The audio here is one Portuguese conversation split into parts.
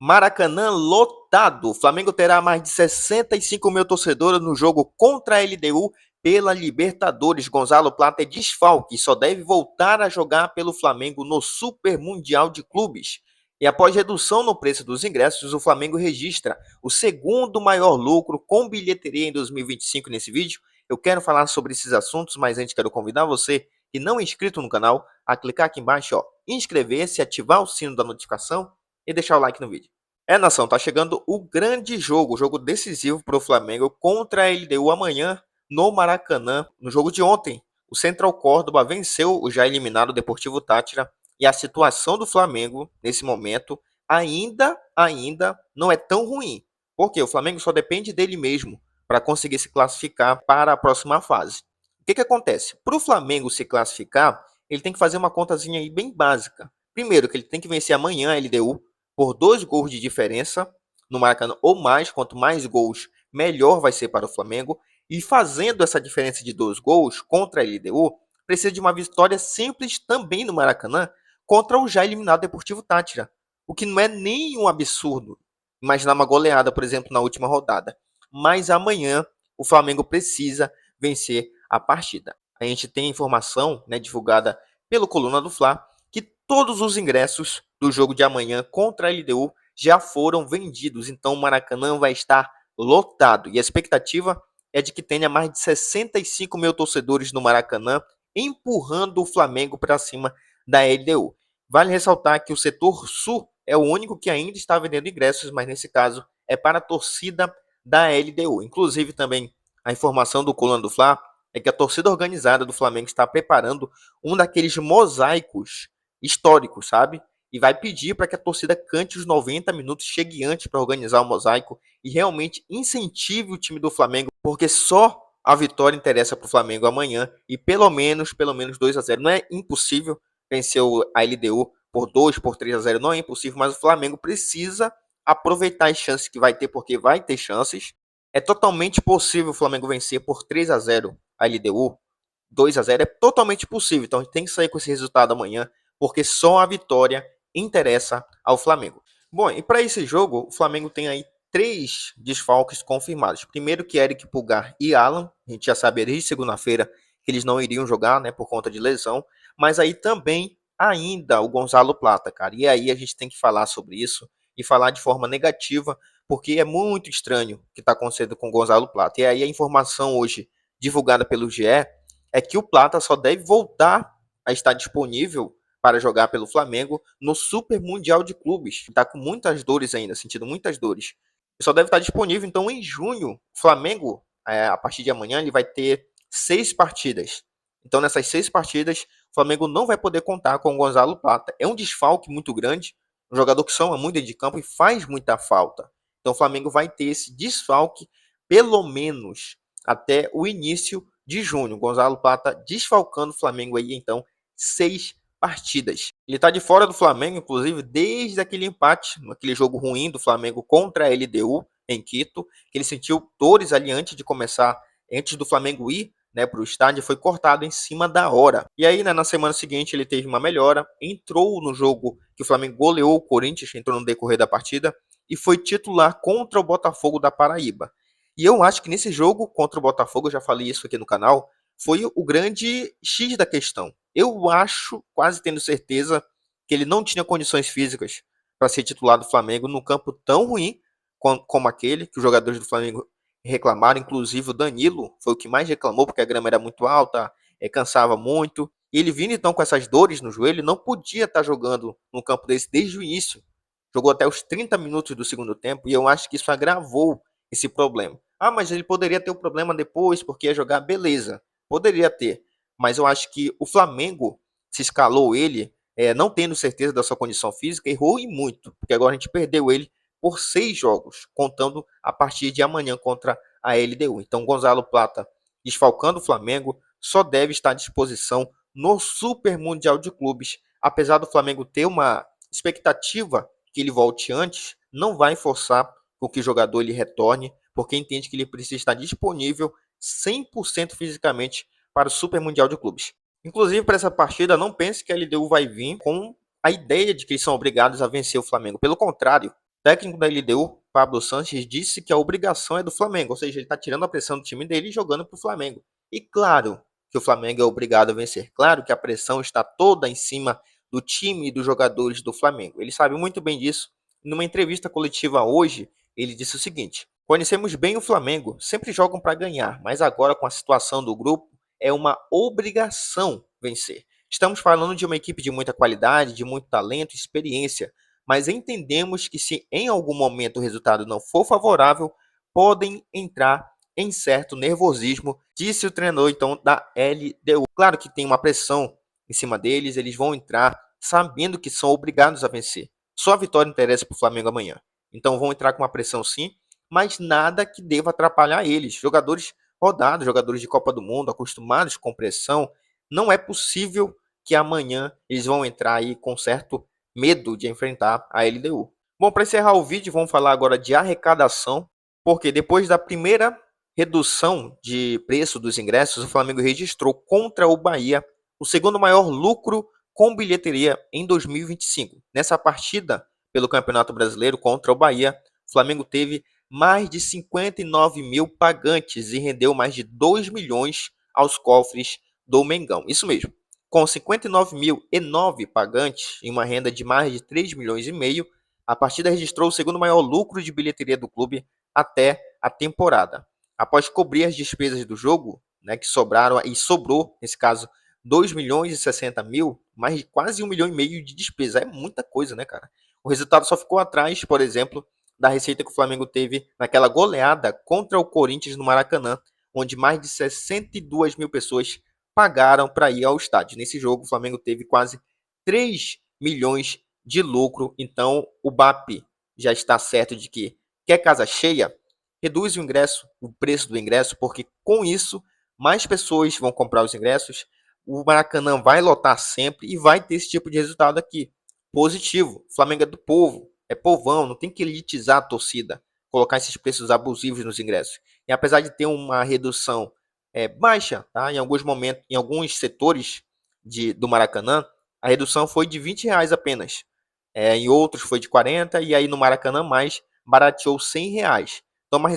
Maracanã lotado. O Flamengo terá mais de 65 mil torcedores no jogo contra a LDU pela Libertadores. Gonzalo Plata é desfalque e só deve voltar a jogar pelo Flamengo no Super Mundial de Clubes. E após redução no preço dos ingressos, o Flamengo registra o segundo maior lucro com bilheteria em 2025 nesse vídeo. Eu quero falar sobre esses assuntos, mas antes quero convidar você que não é inscrito no canal a clicar aqui embaixo, inscrever-se, ativar o sino da notificação e deixar o like no vídeo. Nação, tá chegando o grande jogo, o jogo decisivo para o Flamengo contra a LDU amanhã no Maracanã. No jogo de ontem, o Central Córdoba venceu o já eliminado Deportivo Táchira e a situação do Flamengo nesse momento ainda não é tão ruim, porque o Flamengo só depende dele mesmo para conseguir se classificar para a próxima fase. O que acontece? Para o Flamengo se classificar, ele tem que fazer uma contazinha aí bem básica. Primeiro, que ele tem que vencer amanhã a LDU por 2 gols de diferença no Maracanã ou mais. Quanto mais gols, melhor vai ser para o Flamengo. E fazendo essa diferença de 2 gols contra a LDU, precisa de uma vitória simples também no Maracanã contra o já eliminado Deportivo Táchira. O que não é nem um absurdo imaginar uma goleada, por exemplo, na última rodada. Mas amanhã o Flamengo precisa vencer a partida. A gente tem informação, divulgada pelo Coluna do Fla, que todos os ingressos do jogo de amanhã contra a LDU já foram vendidos. Então o Maracanã vai estar lotado. E a expectativa é de que tenha mais de 65 mil torcedores no Maracanã, empurrando o Flamengo para cima da LDU. Vale ressaltar que o setor sul é o único que ainda está vendendo ingressos, mas nesse caso é para a torcida da LDU. Inclusive também a informação do Coluna do Fla é que a torcida organizada do Flamengo está preparando um daqueles mosaicos históricos, sabe? E vai pedir para que a torcida cante os 90 minutos, chegue antes para organizar o mosaico e realmente incentive o time do Flamengo, porque só a vitória interessa para o Flamengo amanhã e pelo menos 2-0. Não é impossível vencer a LDU por 2, por 3-0, não é impossível, mas o Flamengo precisa aproveitar as chances que vai ter, porque vai ter chances. É totalmente possível o Flamengo vencer por 3-0 a LDU, 2-0, é totalmente possível. Então a gente tem que sair com esse resultado amanhã, porque só a vitória interessa ao Flamengo. Bom, e para esse jogo, o Flamengo tem aí 3 desfalques confirmados. Primeiro que Eric Pulgar e Alan, a gente já sabia desde segunda-feira que eles não iriam jogar, por conta de lesão. Mas aí também ainda o Gonzalo Plata, cara. E aí a gente tem que falar sobre isso e falar de forma negativa, porque é muito estranho o que está acontecendo com o Gonzalo Plata. E aí a informação hoje divulgada pelo GE é que o Plata só deve voltar a estar disponível para jogar pelo Flamengo no Super Mundial de Clubes. Está com muitas dores ainda, sentindo muitas dores. Só deve estar disponível, então, em junho. O Flamengo, a partir de amanhã, ele vai ter 6 partidas. Então, nessas 6 partidas, o Flamengo não vai poder contar com o Gonzalo Plata. É um desfalque muito grande, um jogador que soma muito dentro de campo e faz muita falta. Então, o Flamengo vai ter esse desfalque, pelo menos, até o início de junho. Gonzalo Plata desfalcando o Flamengo aí, então, 6 partidas. Ele está de fora do Flamengo, inclusive, desde aquele empate, naquele jogo ruim do Flamengo contra a LDU em Quito, que ele sentiu dores ali antes de começar, antes do Flamengo ir para o estádio, foi cortado em cima da hora. E aí, na semana seguinte, ele teve uma melhora, entrou no jogo que o Flamengo goleou o Corinthians, entrou no decorrer da partida, e foi titular contra o Botafogo da Paraíba. E eu acho que nesse jogo contra o Botafogo, eu já falei isso aqui no canal, foi o grande X da questão. Eu acho, quase tendo certeza, que ele não tinha condições físicas para ser titular do Flamengo num campo tão ruim como aquele, que os jogadores do Flamengo reclamaram. Inclusive o Danilo foi o que mais reclamou, porque a grama era muito alta, cansava muito. E ele vindo então com essas dores no joelho, não podia estar jogando num campo desse desde o início. Jogou até os 30 minutos do segundo tempo e eu acho que isso agravou esse problema. Ah, mas ele poderia ter o problema depois, porque ia jogar, beleza. Poderia ter, mas eu acho que o Flamengo se escalou ele, não tendo certeza da sua condição física, errou e muito, porque agora a gente perdeu ele por 6 jogos, contando a partir de amanhã contra a LDU. Então, Gonzalo Plata, desfalcando o Flamengo, só deve estar à disposição no Super Mundial de Clubes. Apesar do Flamengo ter uma expectativa que ele volte antes, não vai forçar com que o jogador ele retorne, porque entende que ele precisa estar disponível 100% fisicamente para o Super Mundial de Clubes. Inclusive, para essa partida, não pense que a LDU vai vir com a ideia de que eles são obrigados a vencer o Flamengo. Pelo contrário, técnico da LDU, Pablo Sanches, disse que a obrigação é do Flamengo, ou seja, ele está tirando a pressão do time dele e jogando para o Flamengo. E claro que o Flamengo é obrigado a vencer. Claro que a pressão está toda em cima do time e dos jogadores do Flamengo. Ele sabe muito bem disso. Numa entrevista coletiva hoje, ele disse o seguinte: conhecemos bem o Flamengo, sempre jogam para ganhar, mas agora com a situação do grupo, é uma obrigação vencer. Estamos falando de uma equipe de muita qualidade, de muito talento e experiência, mas entendemos que se em algum momento o resultado não for favorável, podem entrar em certo nervosismo, disse o treinador então da LDU. Claro que tem uma pressão em cima deles, eles vão entrar sabendo que são obrigados a vencer. Só a vitória interessa para o Flamengo amanhã. Então vão entrar com uma pressão sim, mas nada que deva atrapalhar eles. Jogadores rodados, jogadores de Copa do Mundo, acostumados com pressão, não é possível que amanhã eles vão entrar aí com certo medo de enfrentar a LDU. Bom, para encerrar o vídeo, vamos falar agora de arrecadação, porque depois da primeira redução de preço dos ingressos, o Flamengo registrou contra o Bahia o segundo maior lucro com bilheteria em 2025. Nessa partida pelo Campeonato Brasileiro contra o Bahia, o Flamengo teve mais de 59 mil pagantes e rendeu mais de 2 milhões aos cofres do Mengão. Isso mesmo. Com 59.009 pagantes e uma renda de mais de 3 milhões e meio, a partida registrou o segundo maior lucro de bilheteria do clube até a temporada. Após cobrir as despesas do jogo, né, que sobraram e sobrou, nesse caso, 2 milhões e 60 mil, mais de quase 1 milhão e meio de despesa. É muita coisa, né, cara? O resultado só ficou atrás, por exemplo, da receita que o Flamengo teve naquela goleada contra o Corinthians no Maracanã, onde mais de 62 mil pessoas pagaram para ir ao estádio. Nesse jogo, o Flamengo teve quase 3 milhões de lucro. Então, o BAP já está certo de que quer casa cheia, reduz o ingresso, o preço do ingresso, porque com isso mais pessoas vão comprar os ingressos. O Maracanã vai lotar sempre e vai ter esse tipo de resultado aqui. Positivo. O Flamengo é do povo, é povão, não tem que elitizar a torcida, colocar esses preços abusivos nos ingressos. E apesar de ter uma redução baixa, tá? Em alguns momentos, em alguns setores do Maracanã, a redução foi de R$ 20 apenas. Em outros foi de 40 e aí no Maracanã mais barateou R$ 100. Então uma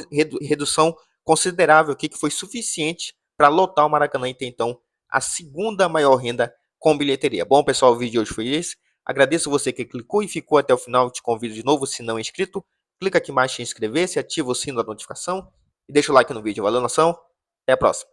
redução considerável aqui que foi suficiente para lotar o Maracanã e ter então a segunda maior renda com bilheteria. Bom, pessoal, o vídeo de hoje foi esse. Agradeço você que clicou e ficou até o final. Te convido de novo, se não é inscrito, clica aqui embaixo em inscrever-se, ativa o sino da notificação e deixa o like no vídeo. Valeu, nação. Até a próxima.